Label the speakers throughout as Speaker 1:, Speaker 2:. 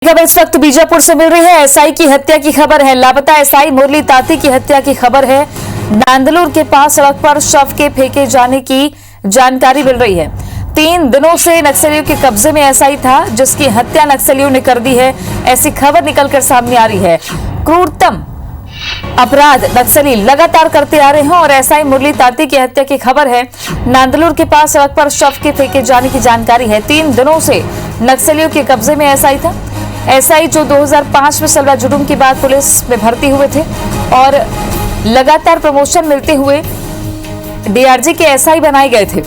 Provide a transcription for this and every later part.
Speaker 1: खबर इस वक्त बीजापुर से मिल रही है। एसआई की हत्या की खबर है। लापता एसआई मुरली ताती की हत्या की खबर है। नांदलूर के पास सड़क पर शव के फेंके जाने की जानकारी मिल रही है। 3 दिनों से नक्सलियों के कब्जे में एसआई था, जिसकी हत्या नक्सलियों ने कर दी है, ऐसी खबर निकलकर सामने आ रही है। क्रूरतम अपराध नक्सली लगातार करते आ रहे हैं और एसआई मुरली ताती की हत्या की खबर है। नांदलूर के पास सड़क पर शव के फेंके जाने की जानकारी है। 3 दिनों से नक्सलियों के कब्जे में एसआई था। एसआई जो 2005 में सलवा जुर्म के बाद पुलिस में भर्ती हुए थे और लगातार प्रमोशन मिलते हुए डीआरजी के एसआई बनाए गए थे।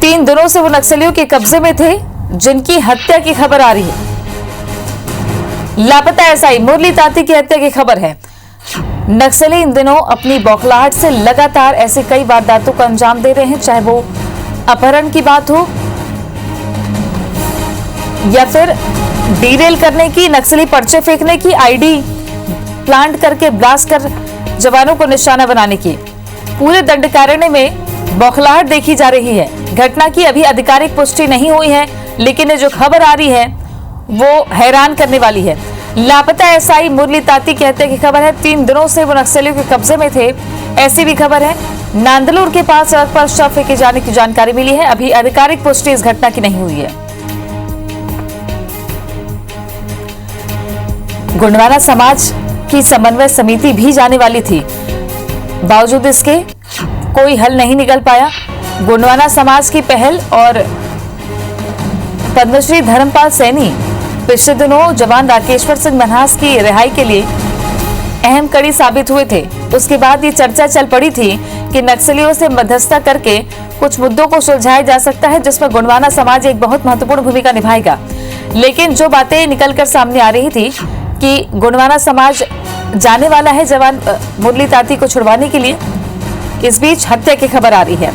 Speaker 1: 3 दिनों से वो नक्सलियों के कब्जे में थे, जिनकी हत्या की खबर आ रही है। लापता एसआई मुरली ताती की हत्या की खबर है। नक्सली इन दिनों अपनी बौखलाहट से लगातार ऐसे कई वारदातों को अंजाम दे रहे हैं, चाहे वो अपहरण की बात हो या फिर डीरेल करने की, नक्सली पर्चे फेंकने की, आईडी प्लांट करके ब्लास्ट कर जवानों को निशाना बनाने की। पूरे दंडकारण्य में बौखलाहट देखी जा रही है। घटना की अभी आधिकारिक पुष्टि नहीं हुई है, लेकिन ये जो खबर आ रही है वो हैरान करने वाली है। लापता एसआई मुरली ताती की हत्या की खबर है। 3 दिनों से वो नक्सलियों के कब्जे में थे, ऐसी भी खबर है। नांदलूर के पास सड़क पर शव फेंके जाने की जानकारी मिली है। अभी आधिकारिक पुष्टि इस घटना की नहीं हुई है। गुंडवाना समाज की समन्वय समिति भी जाने वाली थी, बावजूद इसके कोई हल नहीं निकल पाया। गुंडवाना समाज की पहल और पद्मश्री धर्मपाल सैनी पिछले दिनों जवान राकेश्वर सिंह मनहास की रिहाई के लिए अहम कड़ी साबित हुए थे। उसके बाद ये चर्चा चल पड़ी थी कि नक्सलियों से मध्यस्थता करके कुछ मुद्दों को सुलझाया जा सकता है, जिसमें गुंडवाना समाज एक बहुत महत्वपूर्ण भूमिका निभाएगा। लेकिन जो बातें निकलकर सामने आ रही थी कि गुंडवाना समाज जाने वाला है जवान मुरली ताती को छुड़वाने के लिए, इस बीच हत्या की खबर आ रही है।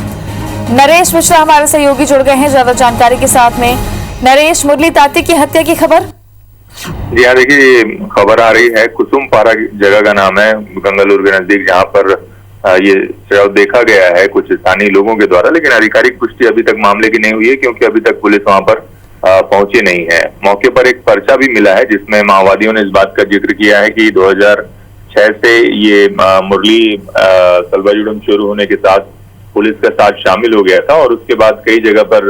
Speaker 1: नरेश मिश्रा हमारे सहयोगी जुड़ गए हैं ज्यादा जानकारी के साथ में। नरेश, मुरली ताती की हत्या की खबर।
Speaker 2: जी हाँ, देखिए खबर आ रही है। कुसुमपारा जगह का नाम है, गंगालूर के नजदीक, जहाँ पर ये शव देखा गया है कुछ स्थानीय लोगों के द्वारा, लेकिन आधिकारिक पुष्टि अभी तक मामले की नहीं हुई है, क्योंकि अभी तक पुलिस वहां पर पहुंची नहीं है। मौके पर एक पर्चा भी मिला है, जिसमें माओवादियों ने इस बात का जिक्र किया है कि 2006 से ये मुरली सलवा जुर्म शुरू होने के साथ पुलिस के साथ शामिल हो गया था और उसके बाद कई जगह पर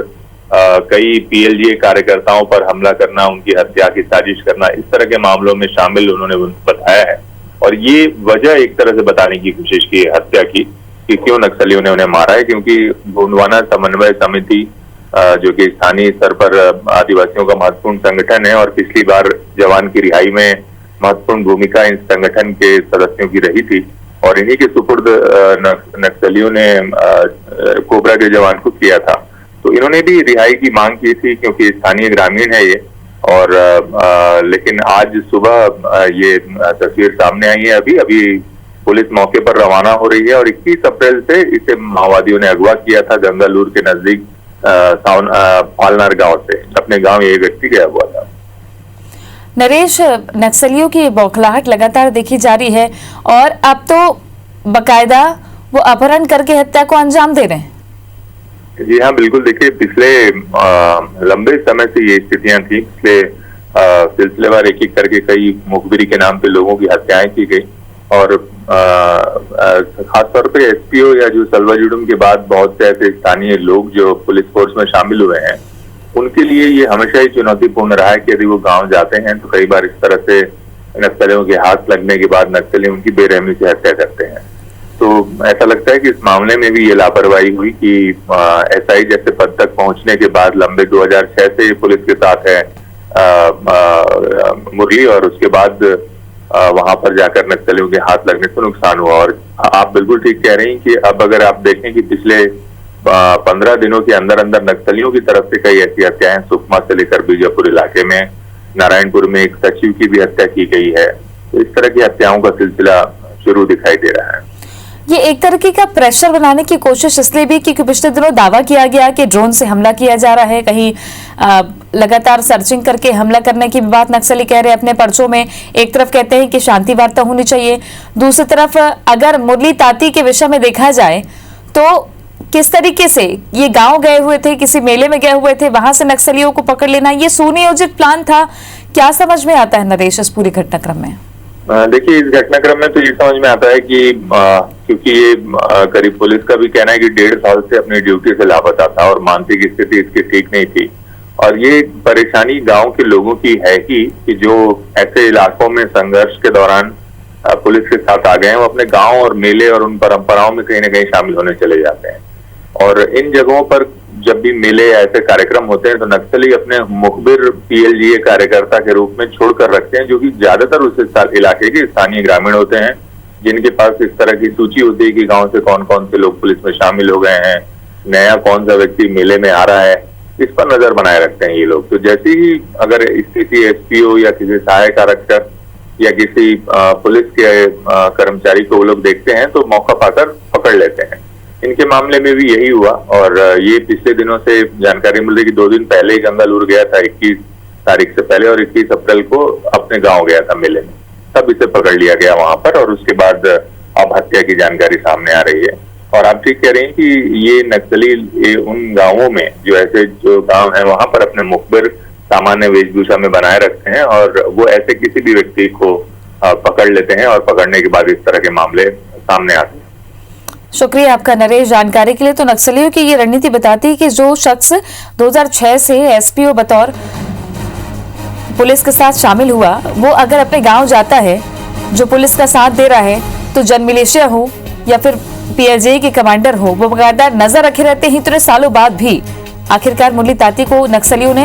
Speaker 2: कई पीएलजीए कार्यकर्ताओं पर हमला करना, उनकी हत्या की साजिश करना, इस तरह के मामलों में शामिल उन्होंने बताया है। और ये वजह एक तरह से बताने की कोशिश की है हत्या की, कि क्यों नक्सलियों ने उन्हें मारा है। क्योंकि गुंडवाना समन्वय समिति जो कि स्थानीय स्तर पर आदिवासियों का महत्वपूर्ण संगठन है और पिछली बार जवान की रिहाई में महत्वपूर्ण भूमिका इन संगठन के सदस्यों की रही थी, और इन्हीं के सुपुर्द नक्सलियों ने कोबरा के जवान को किया था। तो इन्होंने भी रिहाई की मांग की थी, क्योंकि स्थानीय ग्रामीण है ये। और लेकिन आज सुबह ये तस्वीर सामने आई है। अभी पुलिस मौके पर रवाना हो रही है और 21 अप्रैल से इसे माओवादियों ने अगवा किया था गंगालूर के नजदीक पालनार गांव से। अपने गांव ये व्यक्ति गया हुआ था।
Speaker 1: नरेश, नक्सलियों की बौखलाहट लगातार देखी जा रही है और अब तो बकायदा वो अपहरण करके हत्या को अंजाम दे रहे हैं।
Speaker 2: जी हाँ, बिल्कुल। देखिए, पिछले लंबे समय से ये स्थितियां थी। पिछले सिलसिलेवार एक एक करके कई मुखबिरी के नाम पे लोगों की हत्याएं की गई और खासतौर पे एसपीओ या जो सलवा जुर्म के बाद बहुत से ऐसे स्थानीय लोग जो पुलिस फोर्स में शामिल हुए हैं, उनके लिए ये हमेशा ही चुनौतीपूर्ण रहा है कि यदि वो गांव जाते हैं तो कई बार इस तरह से नक्सलियों के हाथ लगने के बाद नक्सली उनकी बेरहमी से हत्या करते हैं। तो ऐसा लगता है कि इस मामले में भी ये लापरवाही हुई कि एसआई जैसे पद तक पहुंचने के बाद लंबे 2006 से पुलिस के साथ है मुरली, और उसके बाद वहां पर जाकर नक्सलियों के हाथ लगने से नुकसान हुआ। और आप बिल्कुल ठीक कह रही हैं कि अब अगर आप देखें कि पिछले 15 दिनों के अंदर अंदर नक्सलियों की तरफ से कई ऐसी हत्याएं, सुकमा से लेकर बीजापुर इलाके में, नारायणपुर में एक सचिव की भी हत्या की गई है। तो इस तरह की हत्याओं का सिलसिला शुरू दिखाई दे रहा है।
Speaker 1: ये एक तरीके का प्रेशर बनाने की कोशिश इसलिए भी क्योंकि पिछले दिनों दावा किया गया कि ड्रोन से हमला किया जा रहा है, कहीं लगातार सर्चिंग करके हमला करने की बात नक्सली कह रहे हैं अपने पर्चों में। एक तरफ कहते हैं कि शांति वार्ता होनी चाहिए, दूसरी तरफ अगर मुरली ताती के विषय में देखा जाए तो किस तरीके से ये गांव गए हुए थे, किसी मेले में गए हुए थे, वहां से नक्सलियों को पकड़ लेना, ये सुनियोजित प्लान था? क्या समझ में आता है नरेश इस पूरे घटनाक्रम में?
Speaker 2: देखिए, इस घटनाक्रम में तो ये समझ में आता है कि क्योंकि ये करीब पुलिस का भी कहना है कि 1.5 साल से अपनी ड्यूटी से लापता था और मानसिक स्थिति इसकी ठीक नहीं थी। और ये परेशानी गांव के लोगों की है ही कि जो ऐसे इलाकों में संघर्ष के दौरान पुलिस के साथ आ गए हैं, वो अपने गांव और मेले और उन परंपराओं में कहीं ना कहीं शामिल होने चले जाते हैं। और इन जगहों पर जब भी मेले या ऐसे कार्यक्रम होते हैं तो नक्सली अपने मुखबिर पीएलजीए कार्यकर्ता के रूप में छोड़कर रखते हैं, जो कि ज्यादातर उस इलाके के स्थानीय ग्रामीण होते हैं, जिनके पास इस तरह की सूची होती है कि गांव से कौन कौन से लोग पुलिस में शामिल हो गए हैं, नया कौन सा व्यक्ति मेले में आ रहा है, इस पर नजर बनाए रखते हैं ये लोग। तो जैसे ही अगर स्थिति एसपीओ या किसी सहायक आरक्षक या किसी पुलिस के कर्मचारी को वो लोग देखते हैं तो मौका पाकर पकड़ लेते हैं। इनके मामले में भी यही हुआ और ये पिछले दिनों से जानकारी मिल रही कि 2 दिन पहले ही गंगालूर गया था, 21 तारीख से पहले, और 21 अप्रैल को अपने गांव गया था मेले में, तब इसे पकड़ लिया गया वहां पर। और उसके बाद अब हत्या की जानकारी सामने आ रही है। और आप ठीक कह रहे हैं कि ये नक्सली उन गांवों में जो गांव है वहां पर अपने मुखबिर सामान्य वेशभूषा में बनाए रखते हैं और वो ऐसे किसी भी व्यक्ति को पकड़ लेते हैं और पकड़ने के बाद इस तरह के मामले सामने आते हैं।
Speaker 1: शुक्रिया आपका नरेश जानकारी के लिए। तो नक्सलियों की ये रणनीति बताती है कि जो शख्स 2006 से एसपीओ बतौर पुलिस के साथ शामिल हुआ, वो अगर अपने गांव जाता है, जो पुलिस का साथ दे रहा है, तो जन मिलिशिया हो या फिर पीएलजे के कमांडर हो, वो बकायदा नजर रखे रहते हैं। इतने सालों बाद भी आखिरकार मुरली ताती को नक्सलियों ने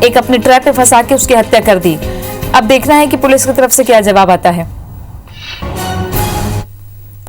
Speaker 1: एक अपने ट्रैप में फंसा के उसकी हत्या कर दी। अब देखना है कि पुलिस की तरफ से क्या जवाब आता है।